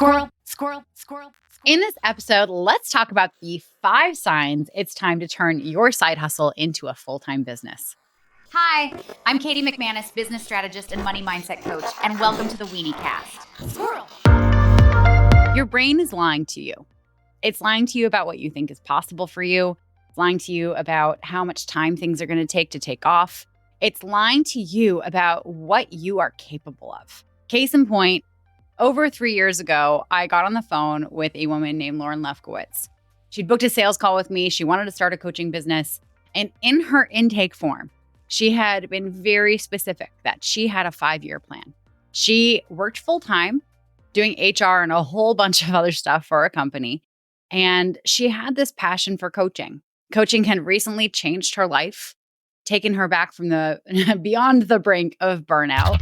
Squirrel, squirrel, squirrel. In this episode, let's talk about the 5 signs it's time to turn your side hustle into a full-time business. Hi, I'm Katie McManus, business strategist and money mindset coach, and welcome to the Weeniecast. Squirrel. Your brain is lying to you. It's lying to you about what you think is possible for you. It's lying to you about how much time things are going to take off. It's lying to you about what you are capable of. Case in point, over 3 years ago, I got on the phone with a woman named Lauren Lefkowitz. She'd booked a sales call with me. She wanted to start a coaching business. And in her intake form, she had been very specific that she had a 5-year plan. She worked full-time doing HR and a whole bunch of other stuff for a company. And she had this passion for coaching. Coaching had recently changed her life, taken her back from the beyond the brink of burnout,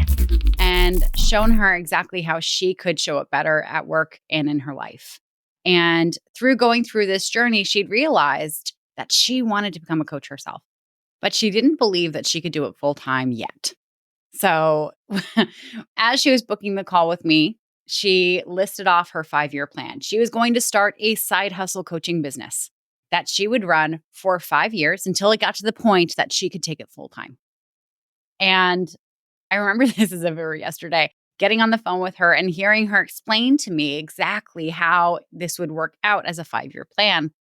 and shown her exactly how she could show up better at work and in her life. And through going through this journey, she'd realized that she wanted to become a coach herself, but she didn't believe that she could do it full time yet. So as she was booking the call with me, she listed off her 5-year plan. She was going to start a side hustle coaching business that she would run for 5 years until it got to the point that she could take it full time. And I remember this as if it were yesterday, getting on the phone with her and hearing her explain to me exactly how this would work out as a 5-year plan.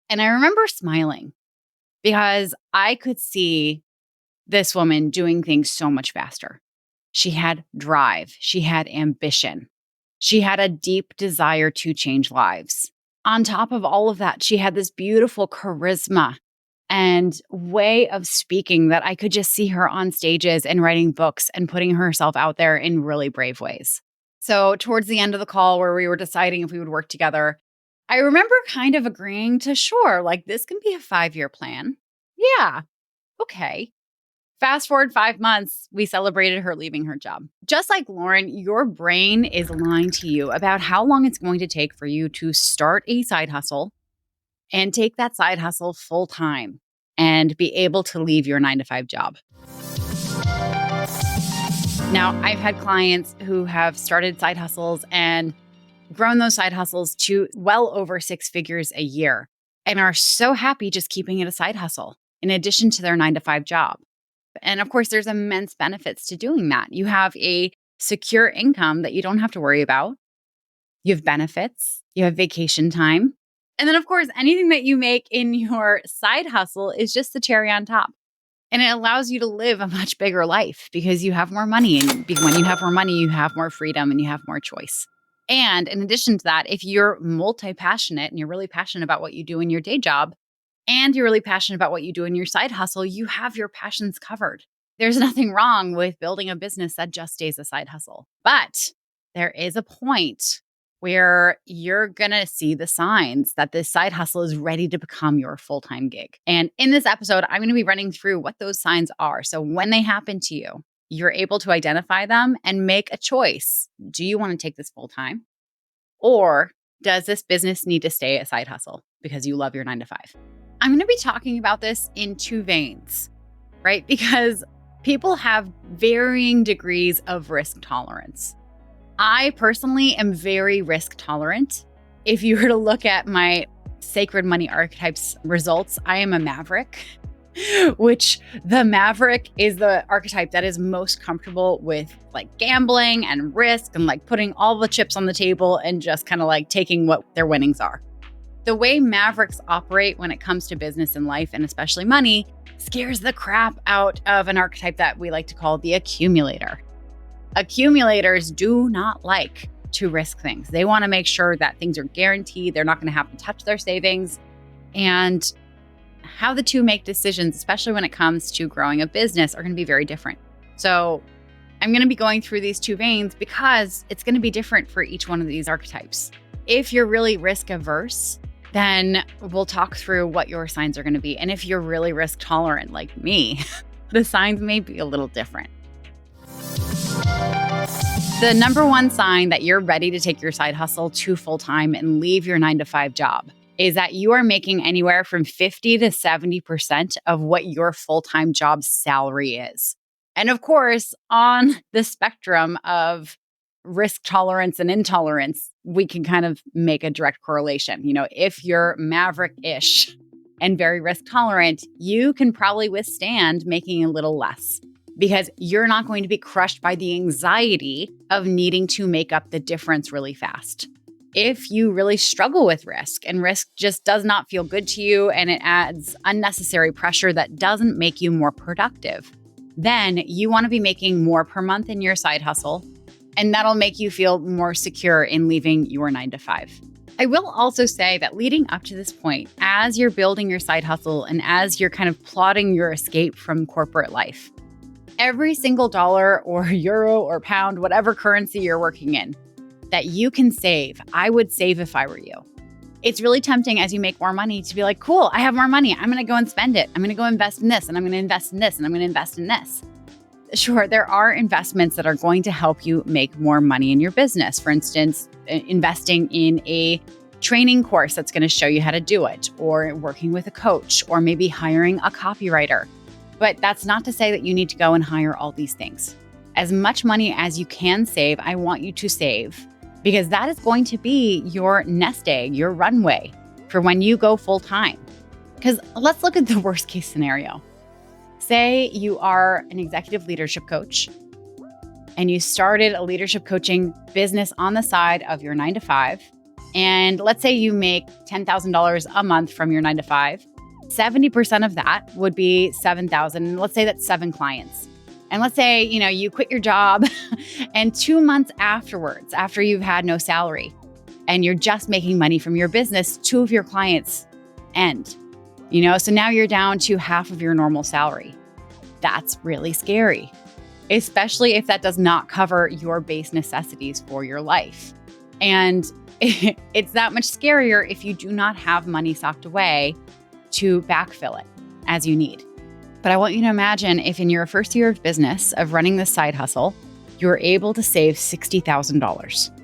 And I remember smiling because I could see this woman doing things so much faster. She had drive. She had ambition. She had a deep desire to change lives. On top of all of that, she had this beautiful charisma and way of speaking that I could just see her on stages and writing books and putting herself out there in really brave ways. So towards the end of the call where we were deciding if we would work together, I remember kind of agreeing to sure, like this can be a 5-year plan. Yeah, okay. Fast forward 5 months, we celebrated her leaving her job. Just like Lauren, your brain is lying to you about how long it's going to take for you to start a side hustle and take that side hustle full time and be able to leave your 9-to-5 job. Now, I've had clients who have started side hustles and grown those side hustles to well over 6 figures a year and are so happy just keeping it a side hustle in addition to their 9-to-5 job. And of course, there's immense benefits to doing that. You have a secure income that you don't have to worry about. You have benefits. You have vacation time. And then, of course, anything that you make in your side hustle is just the cherry on top. And it allows you to live a much bigger life because you have more money. And when you have more money, you have more freedom and you have more choice. And in addition to that, if you're multi-passionate and you're really passionate about what you do in your day job, and you're really passionate about what you do in your side hustle, you have your passions covered. There's nothing wrong with building a business that just stays a side hustle. But there is a point where you're going to see the signs that this side hustle is ready to become your full-time gig. And in this episode, I'm going to be running through what those signs are. So when they happen to you, you're able to identify them and make a choice. Do you want to take this full-time? Or does this business need to stay a side hustle because you love your 9-to-5? I'm going to be talking about this in 2 veins, right? Because people have varying degrees of risk tolerance. I personally am very risk tolerant. If you were to look at my sacred money archetypes results, I am a maverick, which the maverick is the archetype that is most comfortable with like gambling and risk and like putting all the chips on the table and just kind of like taking what their winnings are. The way Mavericks operate when it comes to business and life, and especially money, scares the crap out of an archetype that we like to call the accumulator. Accumulators do not like to risk things. They want to make sure that things are guaranteed. They're not going to have to touch their savings. And how the two make decisions, especially when it comes to growing a business, are going to be very different. So I'm going to be going through these 2 veins because it's going to be different for each one of these archetypes. If you're really risk averse, then we'll talk through what your signs are going to be. And if you're really risk tolerant like me, the signs may be a little different. The number 1 sign that you're ready to take your side hustle to full-time and leave your 9-to-5 job is that you are making anywhere from 50 to 70% of what your full-time job salary is. And of course, on the spectrum of risk tolerance and intolerance, we can kind of make a direct correlation. If you're maverick-ish and very risk tolerant, you can probably withstand making a little less because you're not going to be crushed by the anxiety of needing to make up the difference really fast. If you really struggle with risk and risk just does not feel good to you and it adds unnecessary pressure that doesn't make you more productive, then you want to be making more per month in your side hustle, and that'll make you feel more secure in leaving your 9-to-5. I will also say that leading up to this point, as you're building your side hustle and as you're kind of plotting your escape from corporate life, every single dollar or euro or pound, whatever currency you're working in, that you can save, I would save if I were you. It's really tempting as you make more money to be like, cool, I have more money. I'm going to go and spend it. I'm going to go invest in this, and I'm going to invest in this, and I'm going to invest in this. Sure, there are investments that are going to help you make more money in your business. For instance, investing in a training course that's going to show you how to do it, or working with a coach, or maybe hiring a copywriter. But that's not to say that you need to go and hire all these things. As much money as you can save, I want you to save, because that is going to be your nest egg, your runway for when you go full time. Because let's look at the worst case scenario. Say you are an executive leadership coach and you started a leadership coaching business on the side of your 9-to-5. And let's say you make $10,000 a month from your 9-to-5. 70% of that would be $7,000. Let's say that's 7 clients. And let's say, you quit your job and 2 months afterwards, after you've had no salary and you're just making money from your business, 2 of your clients end. So now you're down to half of your normal salary. That's really scary, especially if that does not cover your base necessities for your life. And it's that much scarier if you do not have money socked away to backfill it as you need. But I want you to imagine if in your first year of business of running this side hustle, you're able to save $60,000,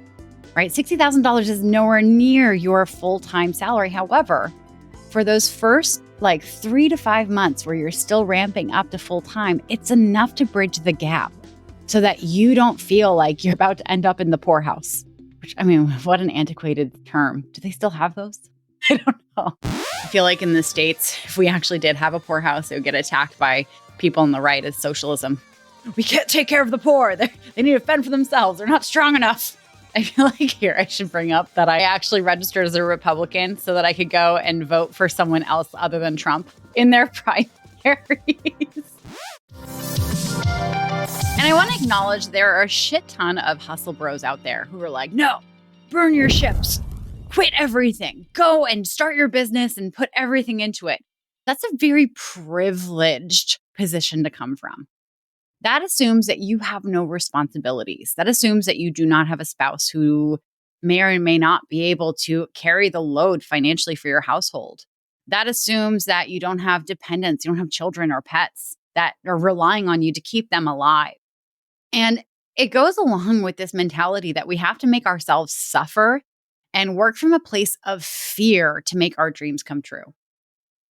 right? $60,000 is nowhere near your full-time salary. However, for those first 3 to 5 months where you're still ramping up to full time, it's enough to bridge the gap so that you don't feel like you're about to end up in the poorhouse. Which, what an antiquated term. Do they still have those? I don't know. I feel like in the States, if we actually did have a poorhouse, it would get attacked by people on the right as socialism. We can't take care of the poor. They need to fend for themselves. They're not strong enough. I feel like here I should bring up that I actually registered as a Republican so that I could go and vote for someone else other than Trump in their primaries. And I want to acknowledge there are a shit ton of hustle bros out there who are like, no, burn your ships, quit everything, go and start your business and put everything into it. That's a very privileged position to come from. That assumes that you have no responsibilities. That assumes that you do not have a spouse who may or may not be able to carry the load financially for your household. That assumes that you don't have dependents, you don't have children or pets that are relying on you to keep them alive. And it goes along with this mentality that we have to make ourselves suffer and work from a place of fear to make our dreams come true.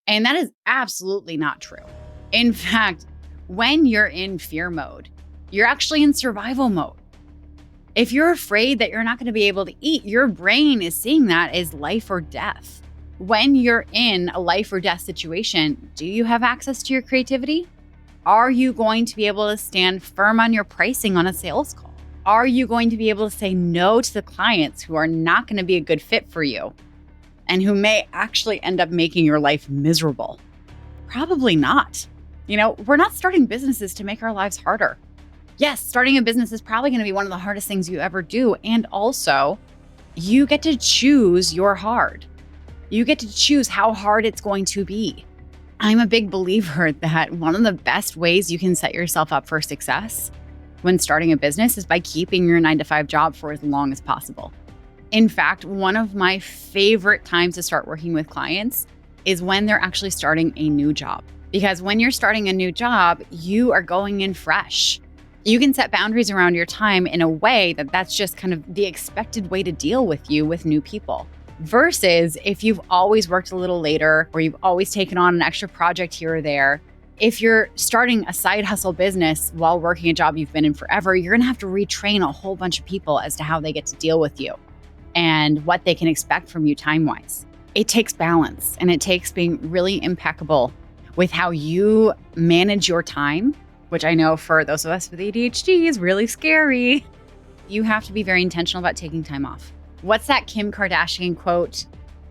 And that is absolutely not true. In fact, when you're in fear mode, you're actually in survival mode. If you're afraid that you're not going to be able to eat, your brain is seeing that as life or death. When you're in a life or death situation, do you have access to your creativity? Are you going to be able to stand firm on your pricing on a sales call? Are you going to be able to say no to the clients who are not going to be a good fit for you and who may actually end up making your life miserable? Probably not. We're not starting businesses to make our lives harder. Yes, starting a business is probably going to be one of the hardest things you ever do. And also, you get to choose your hard. You get to choose how hard it's going to be. I'm a big believer that one of the best ways you can set yourself up for success when starting a business is by keeping your 9-to-5 job for as long as possible. In fact, one of my favorite times to start working with clients is when they're actually starting a new job. Because when you're starting a new job, you are going in fresh. You can set boundaries around your time in a way that's just kind of the expected way to deal with new people. Versus if you've always worked a little later or you've always taken on an extra project here or there, If you're starting a side hustle business while working a job you've been in forever, you're going to have to retrain a whole bunch of people as to how they get to deal with you and what they can expect from you time-wise. It takes balance, and it takes being really impeccable with how you manage your time, which I know for those of us with ADHD is really scary. You have to be very intentional about taking time off. What's that Kim Kardashian quote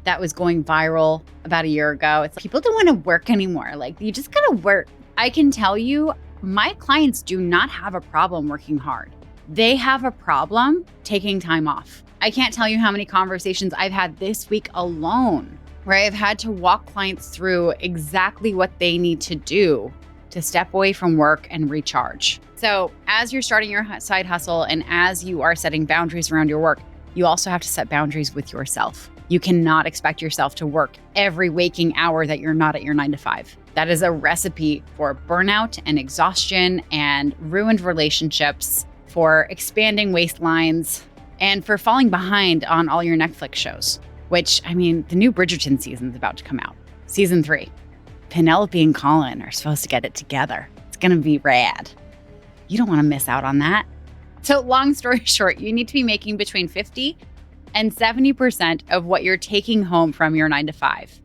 that was going viral about a year ago? It's like, people don't want to work anymore. Like, you just gotta work. I can tell you, my clients do not have a problem working hard. They have a problem taking time off. I can't tell you how many conversations I've had this week alone where I've had to walk clients through exactly what they need to do to step away from work and recharge. So as you're starting your side hustle and as you are setting boundaries around your work, you also have to set boundaries with yourself. You cannot expect yourself to work every waking hour that you're not at your 9 to 5. That is a recipe for burnout and exhaustion and ruined relationships, for expanding waistlines, and for falling behind on all your Netflix shows, which, I mean, the new Bridgerton season is about to come out. Season 3. Penelope and Colin are supposed to get it together. It's going to be rad. You don't want to miss out on that. So long story short, you need to be making between 50 and 70% of what you're taking home from your 9 to 5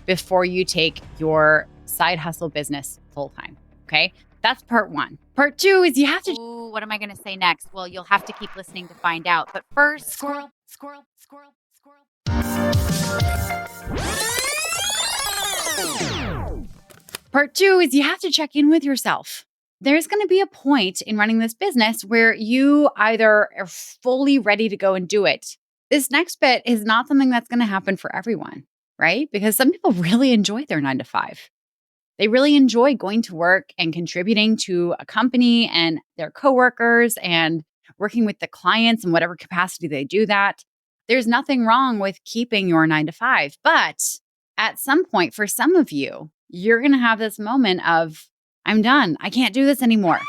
before you take your side hustle business full time. Okay. That's part 1. Part 2 is you have to. Ooh, what am I going to say next? Well, you'll have to keep listening to find out. But first, squirrel, squirrel, squirrel, squirrel. Part 2 is you have to check in with yourself. There's going to be a point in running this business where you either are fully ready to go and do it. This next bit is not something that's going to happen for everyone, right? Because some people really enjoy their 9 to 5. They really enjoy going to work and contributing to a company and their coworkers and working with the clients in whatever capacity they do that. There's nothing wrong with keeping your 9 to 5. But at some point, for some of you, you're going to have this moment of, I'm done. I can't do this anymore.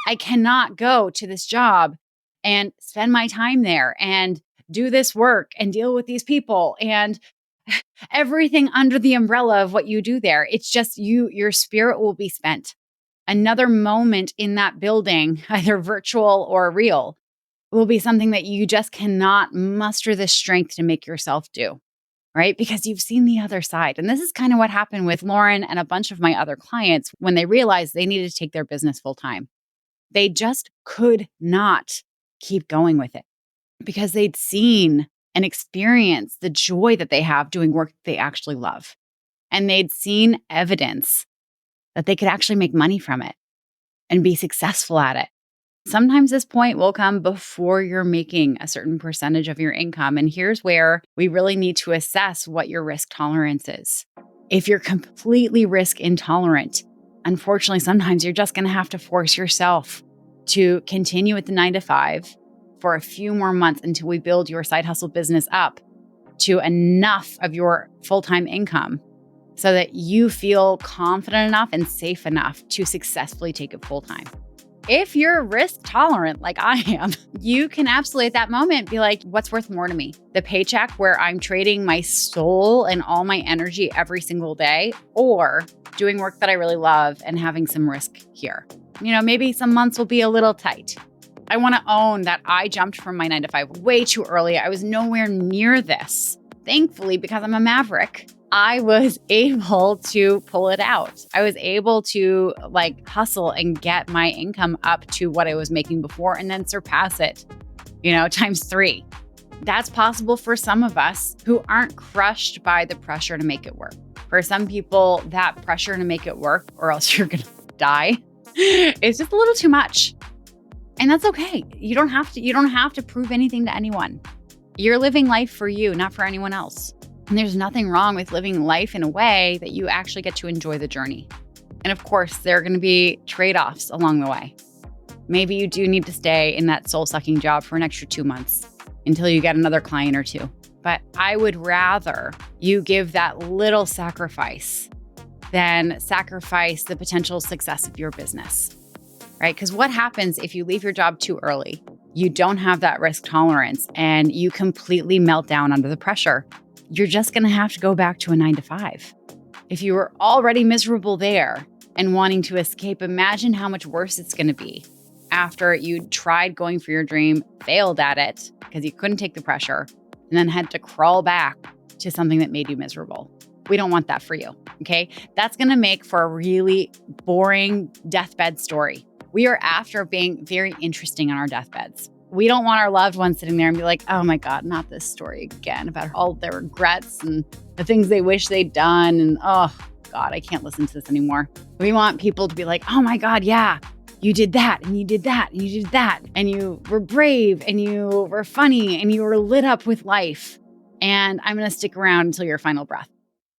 I cannot go to this job and spend my time there and do this work and deal with these people and everything under the umbrella of what you do there. It's just your spirit will be spent. Another moment in that building, either virtual or real, will be something that you just cannot muster the strength to make yourself do, right? Because you've seen the other side. And this is kind of what happened with Lauren and a bunch of my other clients when they realized they needed to take their business full time. They just could not keep going with it because they'd seen and experienced the joy that they have doing work that they actually love. And they'd seen evidence that they could actually make money from it and be successful at it. Sometimes this point will come before you're making a certain percentage of your income. And here's where we really need to assess what your risk tolerance is. If you're completely risk intolerant, unfortunately, sometimes you're just going to have to force yourself to continue with the 9 to 5 for a few more months until we build your side hustle business up to enough of your full-time income so that you feel confident enough and safe enough to successfully take it full-time. If you're risk tolerant like I am, you can absolutely at that moment be like, what's worth more to me? The paycheck where I'm trading my soul and all my energy every single day, or doing work that I really love and having some risk here. You know, maybe some months will be a little tight. I want to own that I jumped from my 9 to 5 way too early. I was nowhere near this. Thankfully, because I'm a maverick, I was able to pull it out. I was able to hustle and get my income up to what I was making before and then surpass it, times 3. That's possible for some of us who aren't crushed by the pressure to make it work. For some people, that pressure to make it work or else you're going to die is just a little too much. And that's okay. You don't have to prove anything to anyone. You're living life for you, not for anyone else. And there's nothing wrong with living life in a way that you actually get to enjoy the journey. And of course, there are going to be trade-offs along the way. Maybe you do need to stay in that soul-sucking job for an extra 2 months until you get another client or 2. But I would rather you give that little sacrifice than sacrifice the potential success of your business, right? Because what happens if you leave your job too early? You don't have that risk tolerance and you completely melt down under the pressure. You're just going to have to go back to a 9 to 5. If you were already miserable there, and wanting to escape, imagine how much worse it's going to be after you tried going for your dream, failed at it because you couldn't take the pressure, and then had to crawl back to something that made you miserable. We don't want that for you, okay? That's going to make for a really boring deathbed story. We are after being very interesting on our deathbeds. We don't want our loved ones sitting there and be like, oh my God, not this story again about all their regrets and the things they wish they'd done. And oh God, I can't listen to this anymore. We want people to be like, oh my God, yeah, you did that and you did that and you did that. And you were brave and you were funny and you were lit up with life. And I'm going to stick around until your final breath.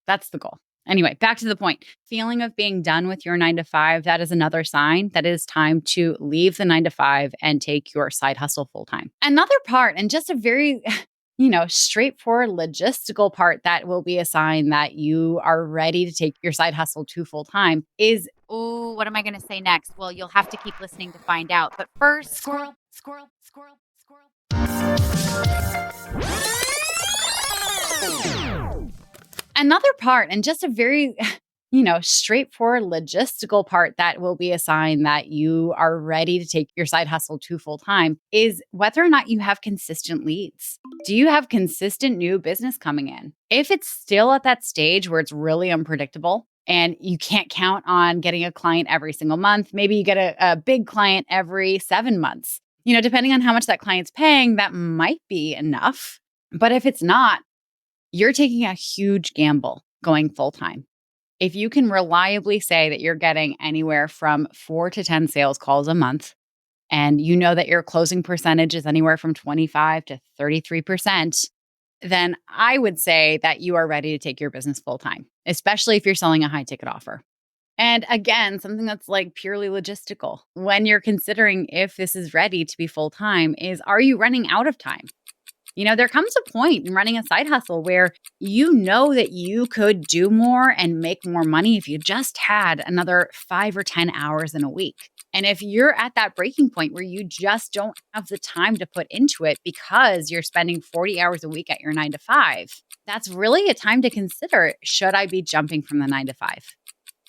That's the goal. Anyway, back to the point. Feeling of being done with your 9 to 5, that is another sign that it is time to leave the 9 to 5 and take your side hustle full time. Another part, and just a very, straightforward logistical part that will be a sign that you are ready to take your side hustle to full time is, Ooh, what am I going to say next? Well, you'll have to keep listening to find out. But first, squirrel. Another part, and just a very, straightforward logistical part that will be a sign that you are ready to take your side hustle to full time is whether or not you have consistent leads. Do you have consistent new business coming in? If it's still at that stage where it's really unpredictable and you can't count on getting a client every single month, maybe you get a big client every 7 months. Depending on how much that client's paying, that might be enough. But if it's not, you're taking a huge gamble going full time. If you can reliably say that you're getting anywhere from 4 to 10 sales calls a month, and you know that your closing percentage is anywhere from 25 to 33%, then I would say that you are ready to take your business full time, especially if you're selling a high ticket offer. And again, something that's like purely logistical when you're considering if this is ready to be full time is, are you running out of time? There comes a point in running a side hustle where you know that you could do more and make more money if you just had another 5 or 10 hours in a week. And if you're at that breaking point where you just don't have the time to put into it because you're spending 40 hours a week at your 9 to 5, that's really a time to consider, should I be jumping from the 9 to 5?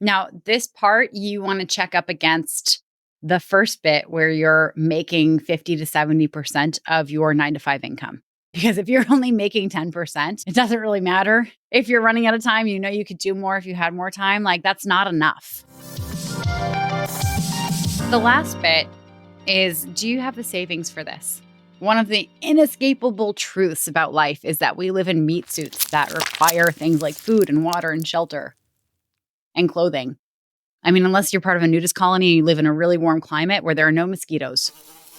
Now, this part you want to check up against the first bit where you're making 50 to 70% of your 9 to 5 income. Because if you're only making 10%, it doesn't really matter. If you're running out of time, you could do more if you had more time. Like, that's not enough. The last bit is, do you have the savings for this? One of the inescapable truths about life is that we live in meat suits that require things like food and water and shelter and clothing. I mean, unless you're part of a nudist colony and you live in a really warm climate where there are no mosquitoes.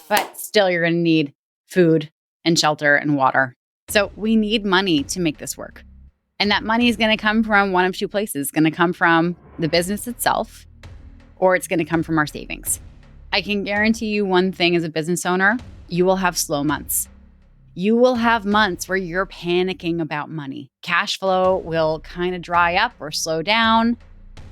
But still, you're going to need food and shelter and water. So we need money to make this work. And that money is going to come from one of two places. It's going to come from the business itself, or it's going to come from our savings. I can guarantee you one thing as a business owner, you will have slow months. You will have months where you're panicking about money. Cash flow will kind of dry up or slow down,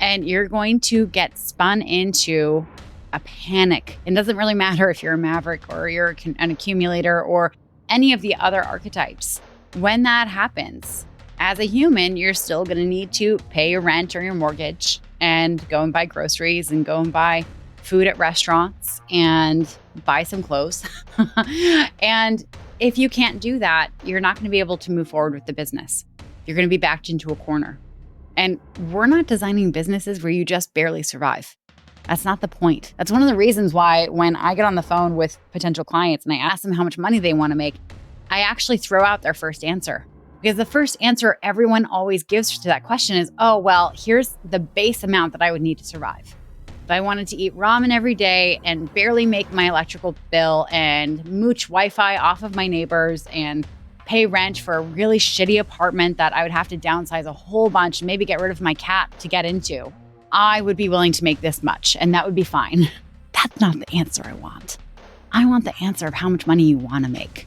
and you're going to get spun into a panic. It doesn't really matter if you're a maverick or you're an accumulator or any of the other archetypes. When that happens, as a human, you're still going to need to pay your rent or your mortgage and go and buy groceries and go and buy food at restaurants and buy some clothes. And if you can't do that, you're not going to be able to move forward with the business. You're going to be backed into a corner. And we're not designing businesses where you just barely survive. That's not the point. That's one of the reasons why when I get on the phone with potential clients and I ask them how much money they want to make, I actually throw out their first answer. Because the first answer everyone always gives to that question is, oh, well, here's the base amount that I would need to survive. If I wanted to eat ramen every day and barely make my electrical bill and mooch Wi-Fi off of my neighbors and pay rent for a really shitty apartment that I would have to downsize a whole bunch and maybe get rid of my cat to get into, I would be willing to make this much, and that would be fine. That's not the answer I want. I want the answer of how much money you want to make.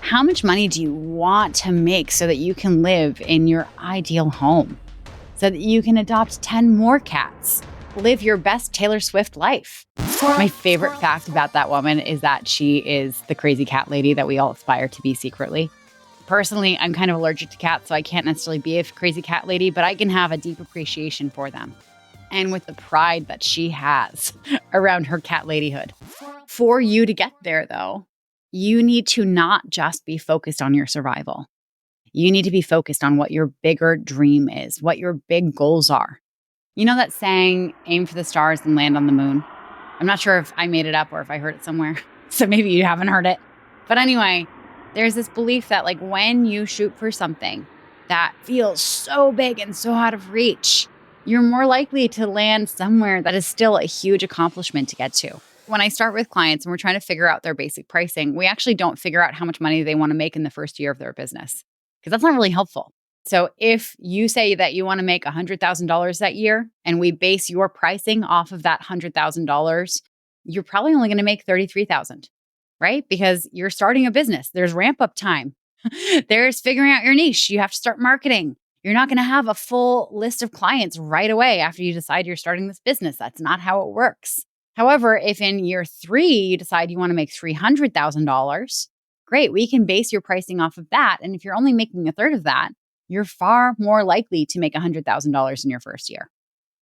How much money do you want to make so that you can live in your ideal home? So that you can adopt 10 more cats, live your best Taylor Swift life. My favorite fact about that woman is that she is the crazy cat lady that we all aspire to be secretly. Personally, I'm kind of allergic to cats, so I can't necessarily be a crazy cat lady, but I can have a deep appreciation for them. and with the pride that she has around her cat ladyhood. For you to get there, though, you need to not just be focused on your survival. You need to be focused on what your bigger dream is, what your big goals are. You know that saying, aim for the stars and land on the moon? I'm not sure if I made it up or if I heard it somewhere. So maybe you haven't heard it. But anyway, there's this belief that like when you shoot for something that feels so big and so out of reach, you're more likely to land somewhere that is still a huge accomplishment to get to. When I start with clients and we're trying to figure out their basic pricing, we actually don't figure out how much money they want to make in the first year of their business, because that's not really helpful. So if you say that you want to make $100,000 that year and we base your pricing off of that $100,000, you're probably only going to make $33,000, right? Because you're starting a business. There's ramp up time. There's figuring out your niche. You have to start marketing. You're not going to have a full list of clients right away after you decide you're starting this business. That's not how it works. However, if in year 3 you decide you want to make $300,000, great, we can base your pricing off of that. And if you're only making a third of that, you're far more likely to make $100,000 in your first year.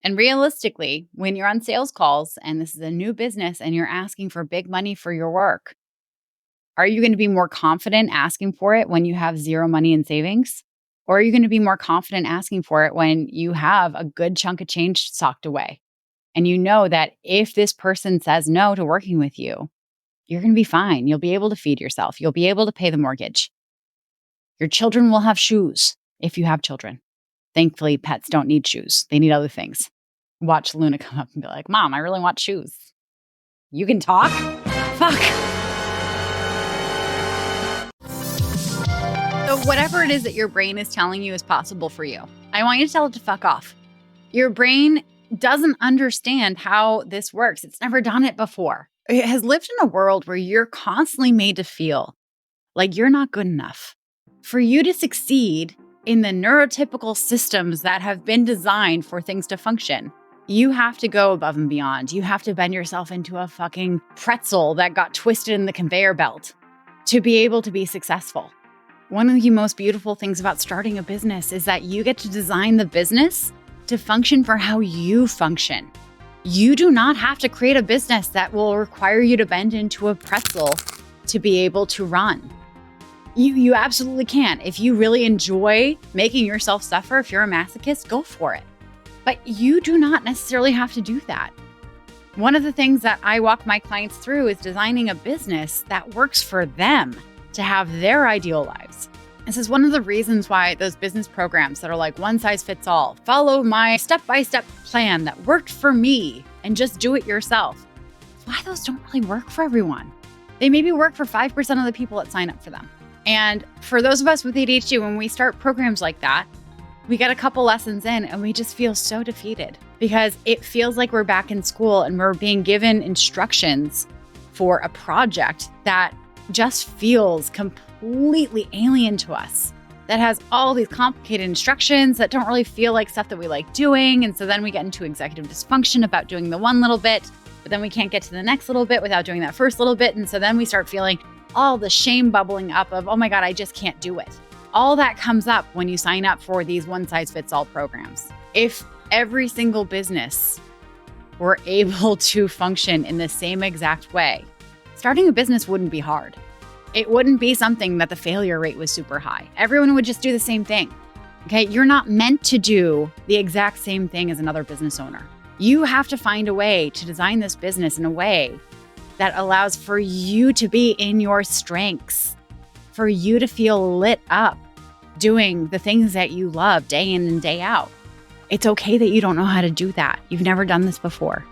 And realistically, when you're on sales calls and this is a new business and you're asking for big money for your work, are you going to be more confident asking for it when you have zero money in savings? Or are you going to be more confident asking for it when you have a good chunk of change socked away? And you know that if this person says no to working with you, you're going to be fine. You'll be able to feed yourself. You'll be able to pay the mortgage. Your children will have shoes if you have children. Thankfully, pets don't need shoes. They need other things. Watch Luna come up and be like, Mom, I really want shoes. You can talk? Fuck. So whatever it is that your brain is telling you is possible for you, I want you to tell it to fuck off. Your brain doesn't understand how this works. It's never done it before. It has lived in a world where you're constantly made to feel like you're not good enough. For you to succeed in the neurotypical systems that have been designed for things to function, you have to go above and beyond. You have to bend yourself into a fucking pretzel that got twisted in the conveyor belt to be able to be successful. One of the most beautiful things about starting a business is that you get to design the business to function for how you function. You do not have to create a business that will require you to bend into a pretzel to be able to run. You absolutely can. If you really enjoy making yourself suffer, if you're a masochist, go for it. But you do not necessarily have to do that. One of the things that I walk my clients through is designing a business that works for them to have their ideal lives. This is one of the reasons why those business programs that are like one size fits all, follow my step-by-step plan that worked for me and just do it yourself. Why those don't really work for everyone. They maybe work for 5% of the people that sign up for them. And for those of us with ADHD, when we start programs like that, we get a couple lessons in and we just feel so defeated because it feels like we're back in school and we're being given instructions for a project that just feels completely alien to us, that has all these complicated instructions that don't really feel like stuff that we like doing. And so then we get into executive dysfunction about doing the one little bit, but then we can't get to the next little bit without doing that first little bit. And so then we start feeling all the shame bubbling up of, oh my God, I just can't do it. All that comes up when you sign up for these one-size-fits-all programs. If every single business were able to function in the same exact way, starting a business wouldn't be hard. It wouldn't be something that the failure rate was super high. Everyone would just do the same thing. Okay, you're not meant to do the exact same thing as another business owner. You have to find a way to design this business in a way that allows for you to be in your strengths, for you to feel lit up doing the things that you love day in and day out. It's okay that you don't know how to do that. You've never done this before.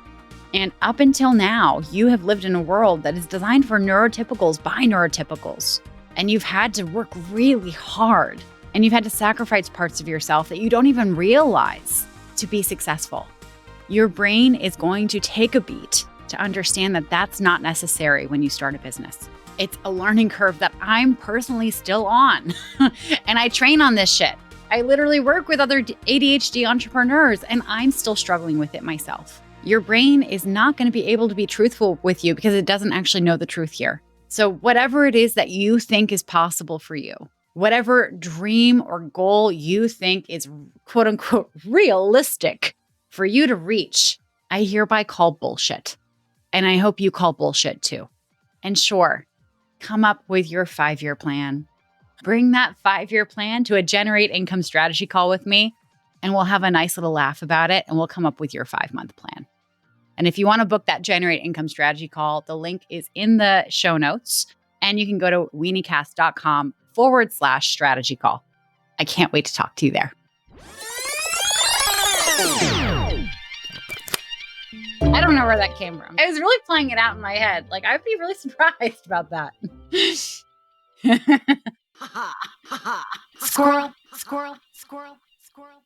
And up until now, you have lived in a world that is designed for neurotypicals by neurotypicals. And you've had to work really hard. And you've had to sacrifice parts of yourself that you don't even realize to be successful. Your brain is going to take a beat to understand that that's not necessary when you start a business. It's a learning curve that I'm personally still on. And I train on this shit. I literally work with other ADHD entrepreneurs and I'm still struggling with it myself. Your brain is not going to be able to be truthful with you because it doesn't actually know the truth here. So whatever it is that you think is possible for you, whatever dream or goal you think is quote unquote realistic for you to reach, I hereby call bullshit. And I hope you call bullshit too. And sure, come up with your 5-year plan. Bring that 5-year plan to a Generate Income Strategy call with me, and we'll have a nice little laugh about it, and we'll come up with your 5-month plan. And if you want to book that Generate Income Strategy call, the link is in the show notes, and you can go to weeniecast.com/strategy call. I can't wait to talk to you there. I don't know where that came from. I was really playing it out in my head. Like, I'd be really surprised about that. Squirrel, squirrel, squirrel, squirrel.